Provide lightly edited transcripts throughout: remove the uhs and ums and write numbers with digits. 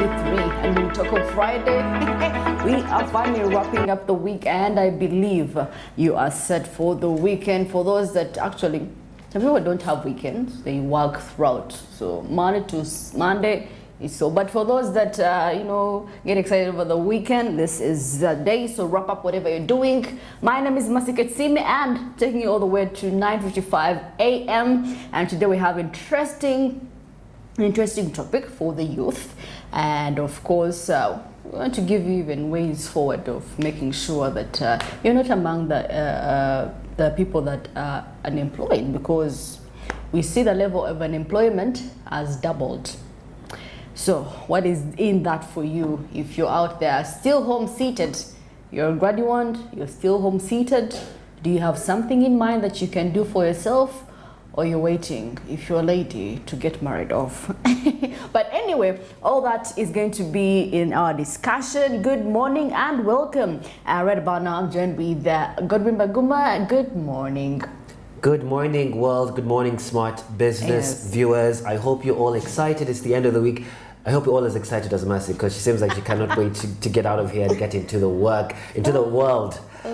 and we talk on Friday. We are finally wrapping up the week, and I believe you are set for the weekend. For those that actually, some people don't have weekends, they work throughout. So Monday to Monday is so. But for those that get excited over the weekend, this is the day. So wrap up whatever you're doing. My name is Masika Tsime, and taking you all the way to 9:55 a.m. And today we have interesting topic for the youth, and of course we want to give you even ways forward of making sure that you're not among the people that are unemployed, because we see the level of unemployment has doubled. So what is in that for you? If you're out there still home seated, you're a graduate, you're still home seated, do you have something in mind that you can do for yourself? Or you're waiting, if you're a lady, to get married off? But anyway, all that is going to be in our discussion. Good morning and welcome. Right about now, I'm joined with Godwin Baguma. Good morning. Good morning, world. Good morning, smart business viewers. I hope you're all excited. It's the end of the week. I hope you're all as excited as Mercy, because she seems like she cannot wait to get out of here and get into the world.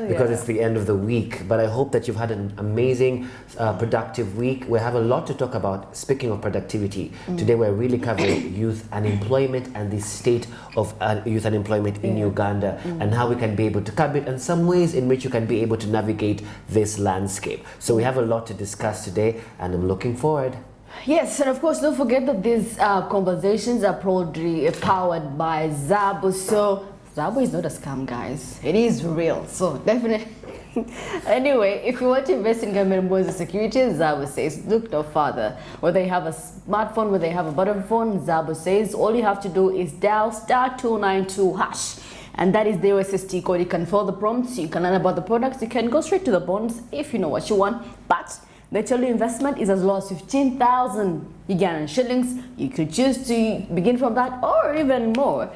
Because it's the end of the week. But I hope that you've had an amazing, productive week. We have a lot to talk about. Speaking of productivity, today we're really covering youth unemployment and the state of youth unemployment in Uganda, and how we can be able to curb it, and some ways in which you can be able to navigate this landscape. So we have a lot to discuss today, and I'm looking forward. Yes, and of course, don't forget that these conversations are proudly powered by Zabu. So Zabu is not a scam, guys. It is real. So definitely. Anyway, if you want to invest in government bonds and securities, Zabu says look no further. Whether you have a smartphone, whether you have a button phone, Zabu says all you have to do is dial *292#. And that is the USSD code. You can follow the prompts, you can learn about the products, you can go straight to the bonds if you know what you want. But the total investment is as low as 15,000 Ugandan shillings. You could choose to begin from that, or even more,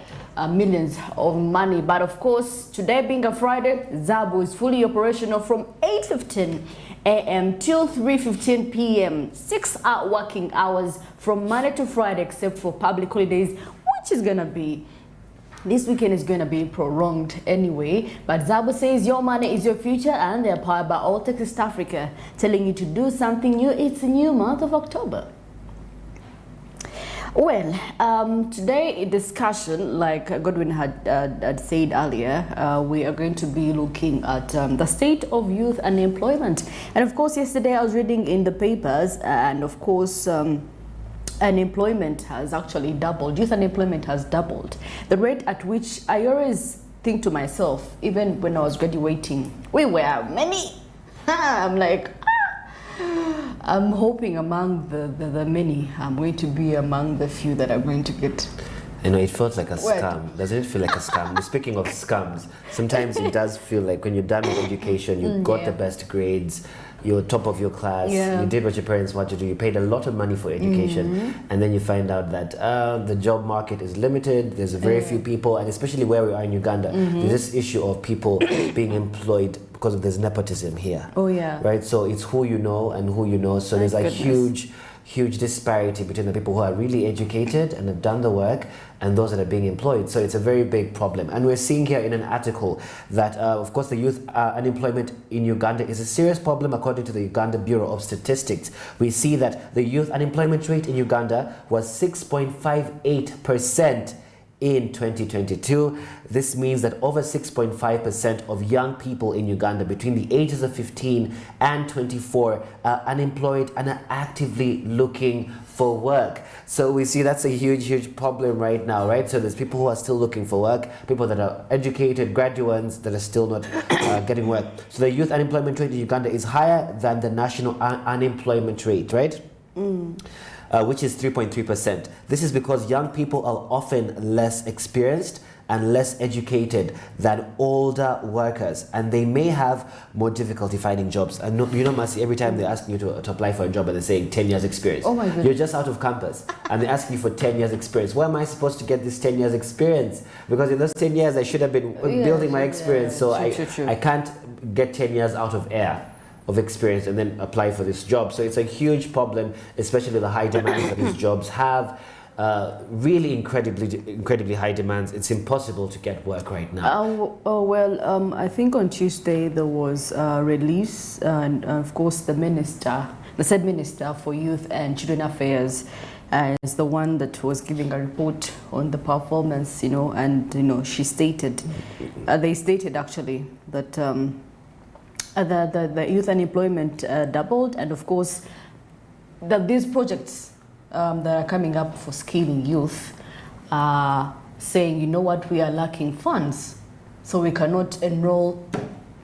millions of money. But of course, today being a Friday, Zabu is fully operational from 8:15 a.m. till 3:15 p.m. 6-hour working hours from Monday to Friday, except for public holidays, which is gonna be this weekend is going to be prolonged anyway. But Zabu says your money is your future, and they're powered by Alltech East Africa, telling you to do something new. It's a new month of October. Well, today in discussion, like Godwin had said earlier, we are going to be looking at the state of youth unemployment. And of course, yesterday I was reading in the papers, and of course, unemployment has actually doubled. Youth unemployment has doubled. The rate at which I always think to myself, even when I was graduating, we were many. I'm like, I'm hoping among the many, I'm going to be among the few that are going to get. You know, it felt like a scam. Doesn't it feel like a scam? Speaking of scams, sometimes it does feel like when you're done with education, you got the best grades, you're top of your class, you did what your parents wanted to do, you paid a lot of money for education, and then you find out that the job market is limited, there's very few people, and especially where we are in Uganda, there's this issue of people being employed because of this nepotism here. Right? So it's who you know and who you know, so there's a huge disparity between the people who are really educated and have done the work and those that are being employed. So it's a very big problem. And we're seeing here in an article that, of course, the youth unemployment in Uganda is a serious problem according to the Uganda Bureau of Statistics. We see that the youth unemployment rate in Uganda was 6.58% in 2022. This means that over 6.5% of young people in Uganda between the ages of 15 and 24 are unemployed and are actively looking for work. So we see that's a huge problem right now, right? So there's people who are still looking for work, people that are educated, graduates that are still not getting work. So the youth unemployment rate in Uganda is higher than the national unemployment rate, right? Which is 3.3%. This is because young people are often less experienced and less educated than older workers, and they may have more difficulty finding jobs. And you know, Mercy, every time they're asking you to apply for a job and they're saying 10 years experience. Oh my goodness. You're just out of campus and they're asking you for 10 years experience. Where am I supposed to get this 10 years experience? Because in those 10 years I should have been building my experience, so I can't get 10 years out of air of experience and then apply for this job. So it's a huge problem, especially the high demands that these jobs have. really incredibly high demands. It's impossible to get work right now. I think on Tuesday there was a release, and of course the said minister for Youth and Children Affairs is the one that was giving a report on the performance, and she stated, they stated actually that the youth unemployment doubled, and of course that these projects that are coming up for skilling youth are saying, you know what, we are lacking funds, so we cannot enroll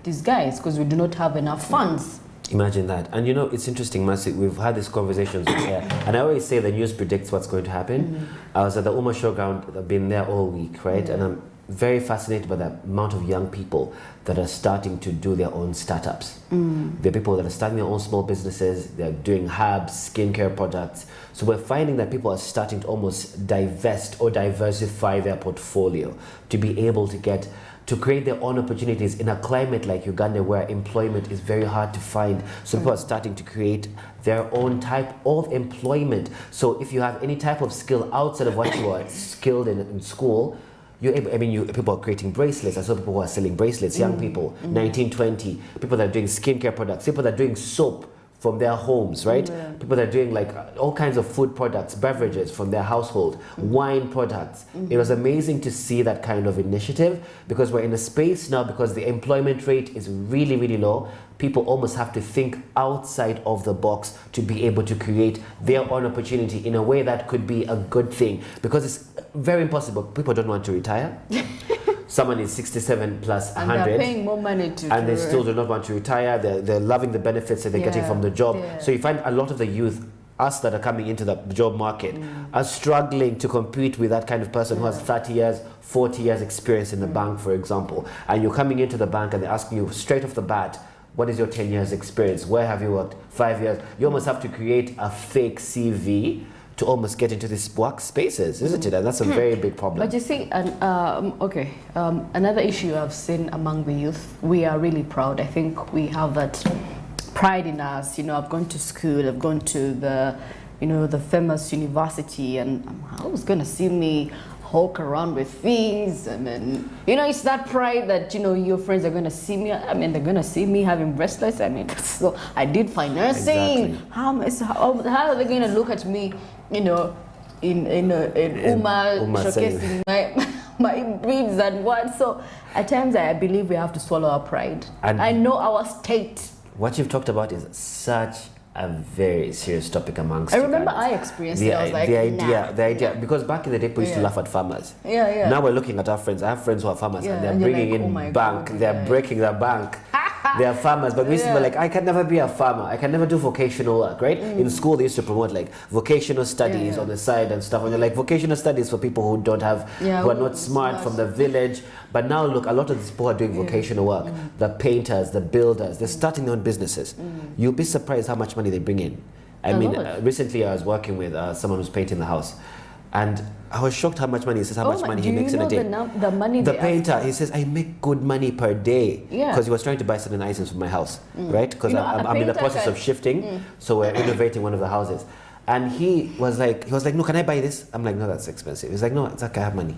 these guys because we do not have enough funds. Imagine that. And it's interesting, Mercy, we've had these conversations with her, and I always say the news predicts what's going to happen. I was at the Uma Showground, I've been there all week, right? And I'm very fascinated by the amount of young people that are starting to do their own startups. There are people that are starting their own small businesses, they're doing hubs, skincare products. So we're finding that people are starting to almost divest or diversify their portfolio to be able to create their own opportunities in a climate like Uganda where employment is very hard to find. So people are starting to create their own type of employment. So if you have any type of skill outside of what you are skilled in school, you're able, people are creating bracelets. I saw people who are selling bracelets, young people, 19, 20, people that are doing skincare products, people that are doing soap from their homes, right? People that are doing like all kinds of food products, beverages from their household, wine products. It was amazing to see that kind of initiative because we're in a space now because the employment rate is really, really low. People almost have to think outside of the box to be able to create their own opportunity in a way that could be a good thing because it's very impossible. People don't want to retire. Someone is 67 plus 100 and they're paying more money and they still do not want to retire. They're loving the benefits that they're getting from the job. So you find a lot of the youth, us that are coming into the job market, are struggling to compete with that kind of person who has 30 years, 40 years experience in the bank, for example. And you're coming into the bank and they're asking you straight off the bat, what is your 10 years experience? Where have you worked? 5 years? You almost have to create a fake CV to almost get into these work spaces, isn't it? And that's a very big problem. But you see, another issue I've seen among the youth, we are really proud. I think we have that pride in us. I've gone to school, I've gone to the famous university, and I was gonna see me hawk around with things. It's that pride that, your friends are gonna see me. They're gonna see me having breastlets. So I did financing. Exactly. How are they gonna look at me, in Uma showcasing my beads and what? So at times I believe we have to swallow our pride. And I know our state. What you've talked about is such a very serious topic amongst I remember I experienced it. I was like, the idea, because back in the day, people used to laugh at farmers. Now we're looking at our friends. I have friends who are farmers, and they're bringing in bank. They're breaking the bank. They are farmers, but we used to be like, I can never be a farmer. I can never do vocational work, right? In school, they used to promote like vocational studies on the side and stuff. And they're like, vocational studies for people who don't have, who are not smart from the village. But now look, a lot of these people are doing vocational work. The painters, the builders, they're starting their own businesses. You'll be surprised how much money they bring in. Recently I was working with someone who's painting the house. And I was shocked how much money, he says how much money he makes in a day. The painter, he says, I make good money per day. Because he was trying to buy certain items for my house, right? Because I'm in the process of shifting, so we're renovating one of the houses. And he was like, no, can I buy this? I'm like, no, that's expensive. He's like, no, it's okay, I have money.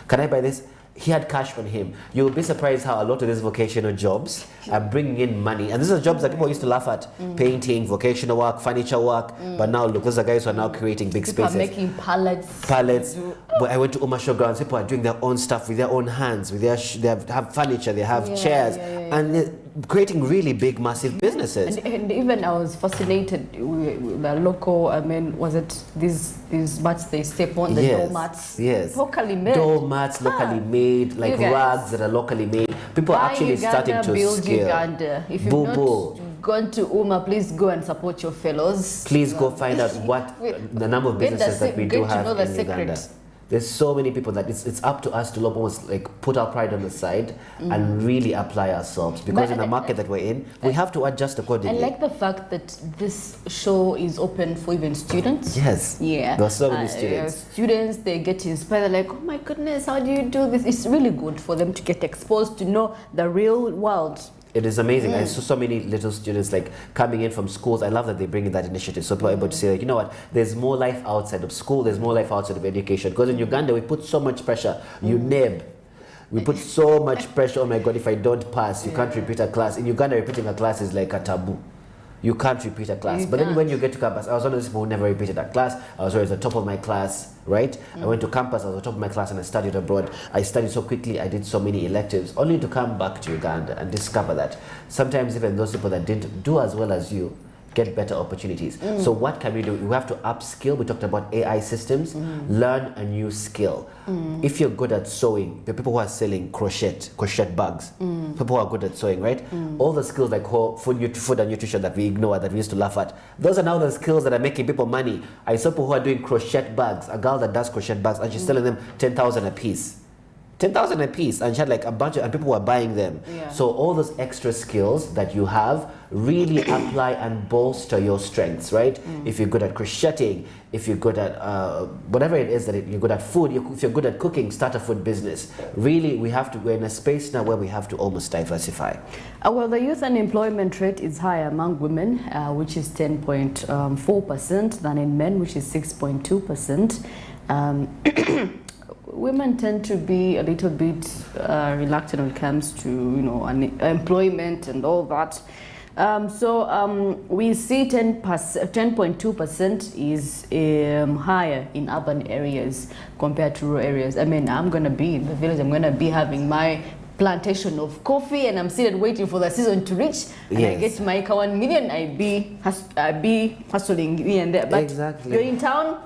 Can I buy this? He had cash on him. You'll be surprised how a lot of these vocational jobs are bringing in money. And these are jobs that people used to laugh at. Painting, vocational work, furniture work. But now look, those are guys who are now creating big spaces. People are making pallets. I went to Uma Showgrounds. People are doing their own stuff with their own hands. They have furniture, they have chairs. And they're creating really big, massive businesses. And even I was fascinated with the local, was it these mats they step on, the door mats? Yes. Locally made. Door mats, locally made, like rugs that are locally made. People are actually starting to scale. Uganda. If you've not gone to Uma, please go and support your fellows. Please go find out what the number of businesses that we do have in Uganda. There's so many people that it's up to us to almost like put our pride on the side and really apply ourselves, because in the market that we're in, we have to adjust accordingly. I like the fact that this show is open for even students. Yes. Yeah. There are so many students. Students, they get inspired. They're like, oh my goodness, how do you do this? It's really good for them to get exposed to know the real world. It is amazing. I saw so many little students like coming in from schools. I love that they bring in that initiative. So people are able to say, like, you know what, there's more life outside of school, there's more life outside of education. Because in Uganda, we put so much pressure. We put so much pressure. Oh my God, if I don't pass, you can't repeat a class. In Uganda, repeating a class is like a taboo. You can't repeat a class. But then when you get to campus, I was one of those people who never repeated a class. I was always at the top of my class, right? I went to campus, I was at the top of my class, and I studied abroad. I studied so quickly, I did so many electives, only to come back to Uganda and discover that sometimes even those people that didn't do as well as you get better opportunities. So what can we do? We have to upskill. We talked about AI systems. Learn a new skill. If you're good at sewing, the people who are selling crochet bags, people who are good at sewing, right? All the skills like food and nutrition that we ignore, that we used to laugh at, those are now the skills that are making people money. I saw people who are doing crochet bags, a girl that does crochet bags, and she's selling them 10,000 a piece. 10,000 a piece, and she had like a bunch of, and people were buying them. So all those extra skills that you have, really apply and bolster your strengths, right? If you're good at crocheting, if you're good at whatever it is that you're good at food, if you're good at cooking, start a food business. Really, we're in a space now where we have to almost diversify. Well, the youth unemployment rate is higher among women, which is 10.4%, than in men, which is 6.2%. Women tend to be a little bit reluctant when it comes to, employment and all that. We see 10.2% is higher in urban areas compared to rural areas. I mean, I'm going to be in the village, I'm going to be having my plantation of coffee, and I'm seated waiting for the season to reach, and I get my 1 million, I be hustling here and there. But exactly. You're in town,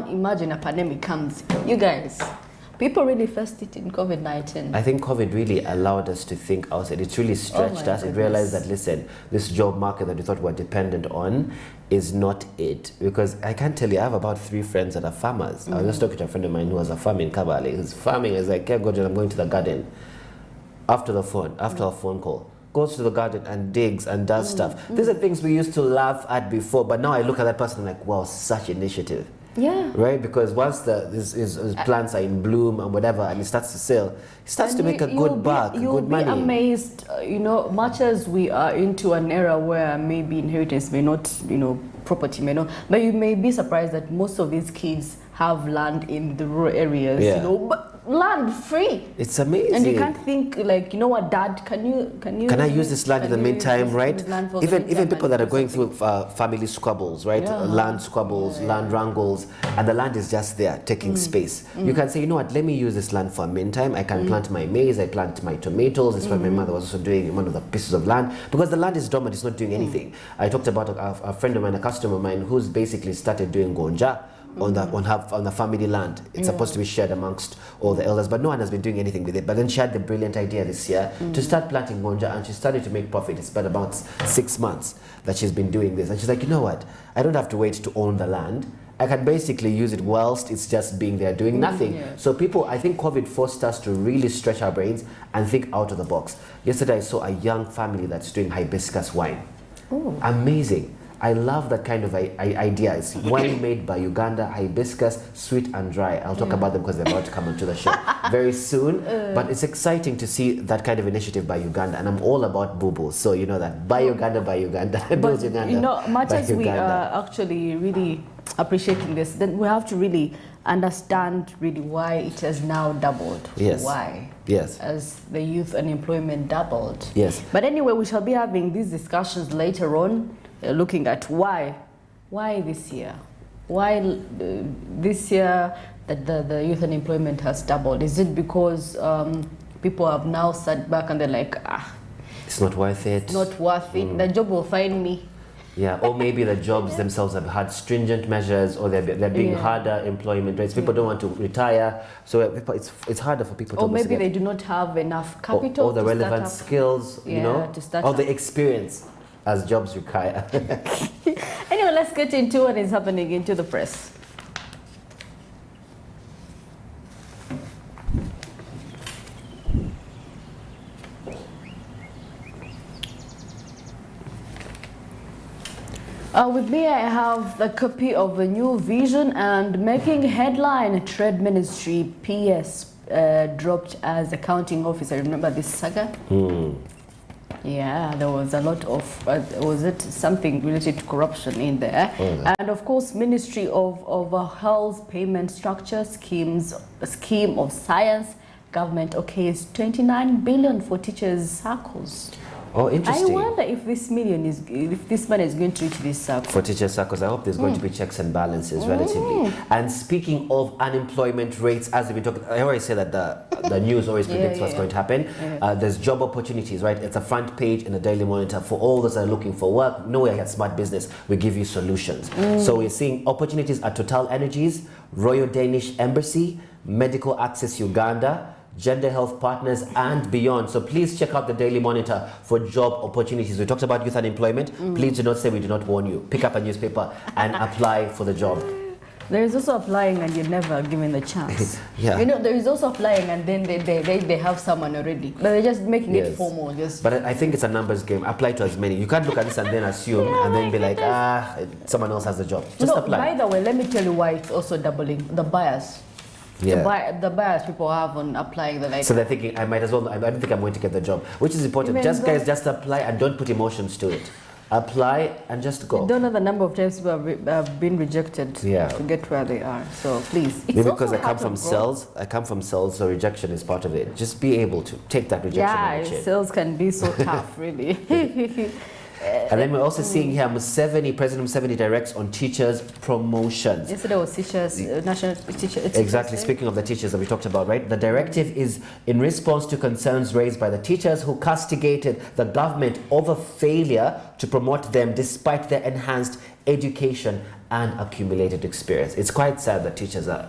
imagine a pandemic comes. You guys, people really faced it in COVID-19. I think COVID really allowed us to think outside. It's really stretched us. It realized that, listen, this job market that we thought we were dependent on is not it. Because I can't tell you, I have about 3 friends that are farmers. I was just talking to a friend of mine who has a farm in Kabale. His farming is like, okay, I'm going to the garden. After a phone call, goes to the garden and digs and does stuff. These are things we used to laugh at before, but now I look at that person and I'm like, wow, such initiative. Yeah. Right? Because once his plants are in bloom and whatever, and it starts to sell, he starts to make a good buck, good money. You'll be amazed, much as we are into an era where maybe inheritance may not, property may not, but you may be surprised that most of these kids have land in the rural areas, but land free. It's amazing. And you can't think like, you know what, Dad, can I use this land in the meantime, right? Even people that are going through family squabbles, right? Land squabbles, land wrangles, and the land is just there taking space. You can say, you know what, let me use this land for a meantime. I can plant my maize, I plant my tomatoes. This is what my mother was also doing in one of the pieces of land, because the land is dormant, it's not doing anything. I talked about a friend of mine, a customer of mine, who's basically started doing gonja on the family land. It's supposed to be shared amongst all the elders, but no one has been doing anything with it. But then she had the brilliant idea this year to start planting gonja, and she started to make profit. It's been about 6 months that she's been doing this, and she's like, you know what, I don't have to wait to own the land. I can basically use it whilst it's just being there doing nothing. So I think COVID forced us to really stretch our brains and think out of the box. Yesterday I saw a young family that's doing hibiscus wine. Amazing. I love that kind of idea. It's wine made by Uganda, hibiscus, sweet and dry. I'll talk about them because they're about to come onto the show very soon. But it's exciting to see that kind of initiative by Uganda, and I'm all about boo-boo. So you know that. Buy Uganda, buy Uganda. But Uganda, much as we are actually really appreciating this, then we have to really understand really why it has now doubled. Yes. Why? Yes. As the youth unemployment doubled. Yes. But anyway, we shall be having these discussions later on. Looking at why this year, this year that the youth unemployment has doubled. Is it because people have now sat back and they're like, it's not worth it. Not worth it. The job will find me. Yeah, or maybe the jobs themselves have had stringent measures, or they're being harder employment rates. People don't want to retire, so it's harder for people to. Or maybe they do not have enough capital. Or the relevant skills, to start or the experience as jobs require. Anyway, let's get into what is happening into the press. With me, I have the copy of a new vision and making headline. Trade Ministry PS dropped as accounting officer. Remember this saga? Yeah, there was a lot of, was it something related to corruption in there? Oh, and of course, Ministry of Health Payment Structure Scheme of Science, government okays 29 billion for teachers' circles. Oh, interesting. I wonder if this money is going to reach this circle. For teacher circles, I hope there's going to be checks and balances relatively. And speaking of unemployment rates, as we talk, I always say that the news always predicts what's going to happen. There's job opportunities, right? It's a front page in the Daily Monitor for all those that are looking for work. Nowhere at Smart Business, we give you solutions. So we're seeing opportunities at Total Energies, Royal Danish Embassy, Medical Access Uganda, Gender Health Partners, and beyond. So please check out the Daily Monitor for job opportunities. We talked about youth unemployment. Please do not say we do not warn you. Pick up a newspaper and apply for the job. There is also applying and you're never given the chance. Yeah. You know, there is also applying and then they have someone already. But they're just making it formal. But I think it's a numbers game. Apply to as many. You can't look at this and then assume and then be like, someone else has the job. Just apply. By the way, let me tell you why it's also doubling the bias. Yeah. The bias people have on applying the So they're thinking, I might as well, I don't think I'm going to get the job, which is important. Just apply and don't put emotions to it. Apply and just go. You don't know the number of times people have been rejected to get where they are. So please. Maybe because I come from sales, so rejection is part of it. Just be able to take that rejection on the chin. Sales can be so tough, really. And then we're also seeing here President Museveni directs on teachers' promotions. Yesterday was teachers, national teacher. Exactly, speaking of the teachers that we talked about, right? The directive is in response to concerns raised by the teachers who castigated the government over failure to promote them despite their enhanced education and accumulated experience. It's quite sad that teachers are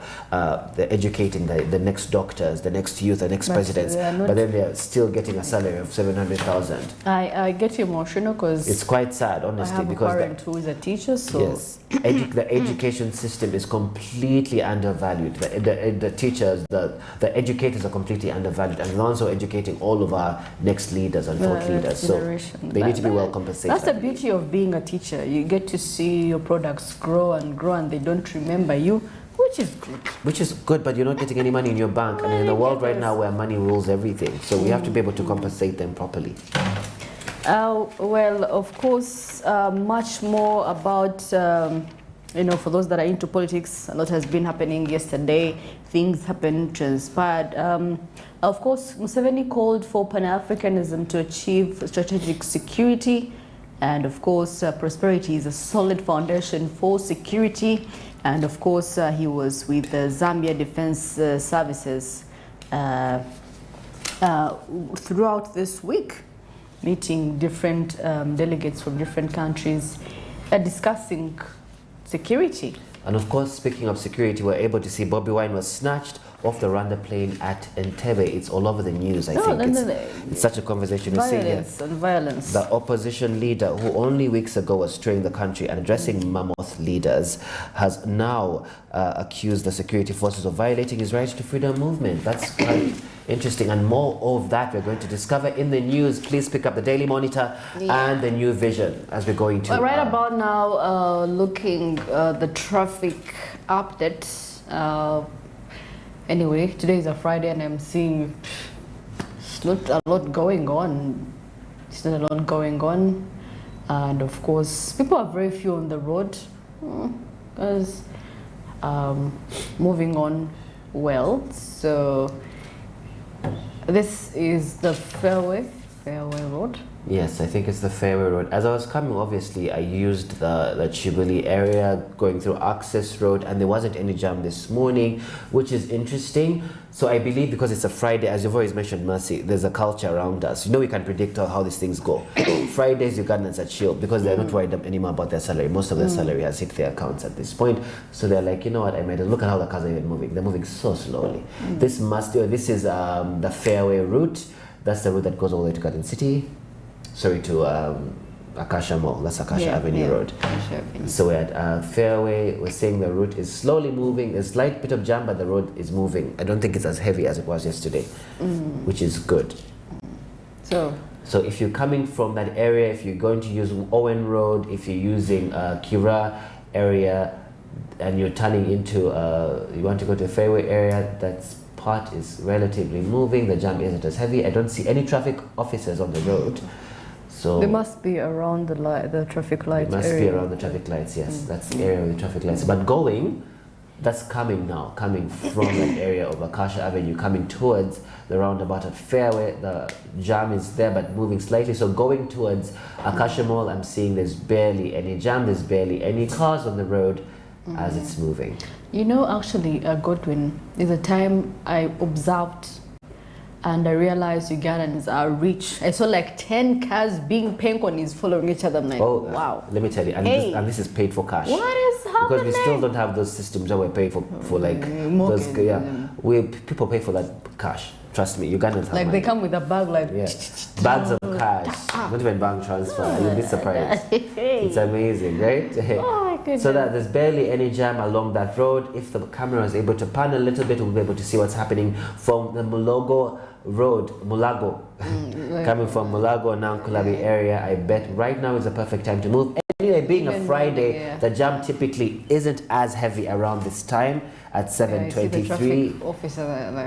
they're educating the next doctors, the next youth, the next presidents, but then they're still getting a salary of 700,000. I get emotional because it's quite sad, honestly, I have because a parent who is a teacher. So yes, the education system is completely undervalued. The teachers, the educators are completely undervalued, and they're also educating all of our next leaders and thought leaders. So they need to be well compensated. That's the beauty of being a teacher. You get to see your products grow and they don't remember you, which is good. Which is good, but you're not getting any money in your bank. And in a world right now where money rules everything, so we have to be able to compensate them properly. Well, of course, much more about, for those that are into politics, a lot has been happening yesterday. Things happened, transpired. Of course, Museveni called for Pan-Africanism to achieve strategic security. And of course, prosperity is a solid foundation for security. And of course, he was with the Zambia Defense Services throughout this week, meeting different delegates from different countries, discussing security. And of course, speaking of security, we're able to see Bobi Wine was snatched off the Rwanda plane at Entebbe. It's all over the news, I think. It's such a conversation. Violence and violence. The opposition leader, who only weeks ago was straying the country and addressing mammoth leaders, has now accused the security forces of violating his right to freedom movement. That's quite interesting. And more of that we're going to discover in the news. Please pick up the Daily Monitor and the New Vision as we're going to... right about now, looking the traffic update. Anyway, today is a Friday and I'm seeing it's not a lot going on. It's not a lot going on. And of course, people are very few on the road because moving on well. So this is the Fairway Road. Yes, I think it's the Fairway Road. As I was coming, obviously, I used the Chibuli area, going through Access Road, and there wasn't any jam this morning, which is interesting. So I believe because it's a Friday, as you've always mentioned, Mercy, there's a culture around us. You know, we can predict how these things go. Fridays, Ugandans are chill because they're not worried anymore about their salary. Most of their salary has hit their accounts at this point. So they're like, you know what, I might look at how the cars are even moving. They're moving so slowly. This is the Fairway route. That's the route that goes all the way to Garden City. Sorry, to Akasha Mall. That's Akasha Avenue Road. So we're at Fairway. We're saying the route is slowly moving. There's a slight bit of jam, but the road is moving. I don't think it's as heavy as it was yesterday, which is good. So if you're coming from that area, if you're going to use Owen Road, if you're using Kira area, and you're turning into, you want to go to the Fairway area, that part is relatively moving. The jam isn't as heavy. I don't see any traffic officers on the road. So they must be around the traffic lights. It must be around the traffic lights, yes. That's the area with the traffic lights. But going, that's coming now, coming from that area of Akasha Avenue, coming towards the roundabout at Fairway. The jam is there, but moving slightly. So going towards Akasha Mall, I'm seeing there's barely any jam, there's barely any cars on the road as it's moving. You know, actually, Godwin, is a time I observed and I realized Ugandans are rich. I saw like 10 cars being penconis following each other. I'm like, Oh, wow. Let me tell you, and, this is paid for cash. What is happening? Because we still don't have those systems that we're paying for like those, people pay for that cash. Trust me, Ugandans have like money. they come with a bag like bags of cash, not even bank transfer. You'll be surprised. It's amazing, right? Oh my goodness. So that there's barely any jam along that road. If the camera is able to pan a little bit, we'll be able to see what's happening from the Mulago Road, coming from Mulago and Nankulabi area. I bet right now is a perfect time to move. Anyway, being a Friday, the jam typically isn't as heavy around this time at 7:23.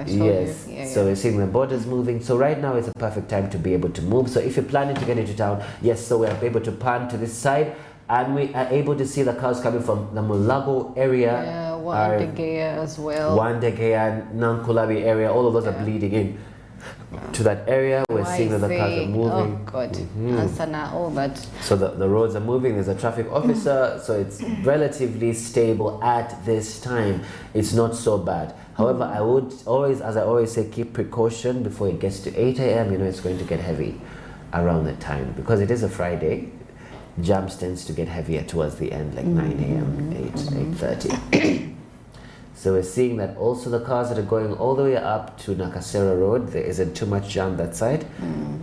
Yes, so we're seeing the borders moving. So right now is a perfect time to be able to move. So if you're planning to get into town, yes, so we are able to pan to this side, and we are able to see the cars coming from the Mulago area. Yeah, Wandegea as well. Wandegea, Nankulabi area, all of those are bleeding in to that area. We're seeing that the cars are moving. Oh God, Ansana, all that. So the roads are moving. There's a traffic officer, so it's relatively stable at this time. It's not so bad. However, I would always, as I always say, keep precaution before it gets to 8 a.m. You know, it's going to get heavy around that time because it is a Friday. Jams tends to get heavier towards the end, like 9 a.m., 8:30. So we're seeing that also the cars that are going all the way up to Nakasero Road, there isn't too much jam that side,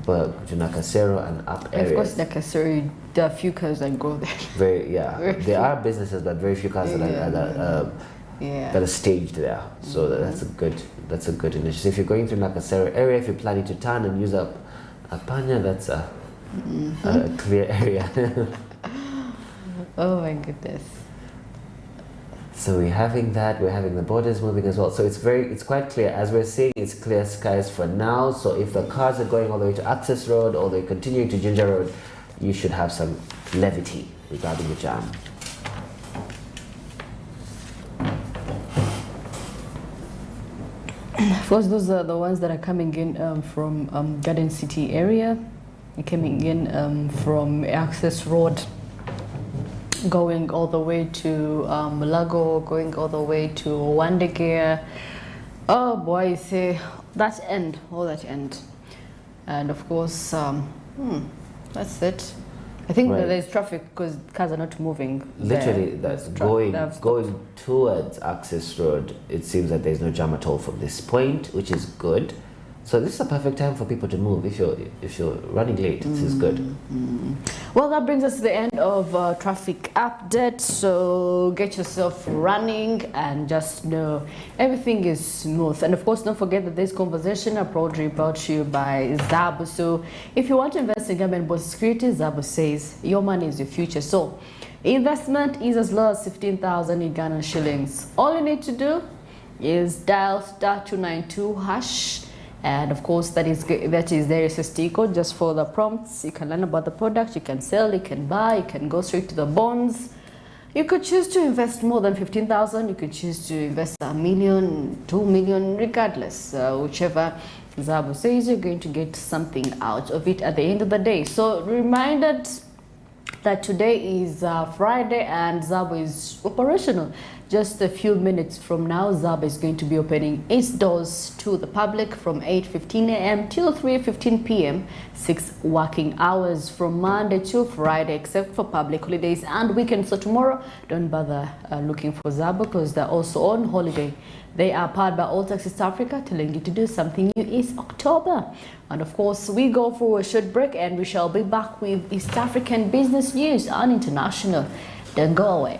but to Nakasero and up areas. Of course, Nakasero, there are few cars that go there. There are businesses, but very few cars that are staged there. So that's a good initiative. If you're going through Nakasero area, if you're planning to turn and use up Apanya, that's a clear area. Oh my goodness. So we're having that, we're having the borders moving as well. So it's quite clear. As we're seeing, it's clear skies for now. So if the cars are going all the way to Access Road or they're continuing to Ginger Road, you should have some levity regarding the jam. Of course, those are the ones that are coming in from Garden City area, coming in from Access Road, going all the way to Mulago, going all the way to Wandegea. Oh boy, say that end, all that end. And of course, that's it. I think that there's traffic because cars are not moving. Literally, that's going towards Access Road. It seems that there's no jam at all from this point, which is good. So this is a perfect time for people to move. If you're running late, this is good. Well, that brings us to the end of traffic update. So get yourself running and just know everything is smooth. And of course, don't forget that this conversation are proudly brought to you by Zabu. So if you want to invest in government-bond security, Zabu says your money is your future. So investment is as low as 15,000 Ugandan shillings. All you need to do is dial *292#. And of course, that is their SST code just for the prompts. You can learn about the product, you can sell, you can buy, you can go straight to the bonds. You could choose to invest more than 15,000. You could choose to invest 1 million, 2 million, regardless. Whichever Zabu says, you're going to get something out of it at the end of the day. So reminded that today is Friday and Zabu is operational. Just a few minutes from now, Zabu is going to be opening its doors to the public from 8:15 a.m. till 3:15 p.m. 6 working hours from Monday to Friday, except for public holidays and weekends. So tomorrow, don't bother looking for Zabu because they're also on holiday. They are powered by All Tax East Africa, telling you to do something new is October. And of course, we go for a short break and we shall be back with East African business news and international. Don't go away.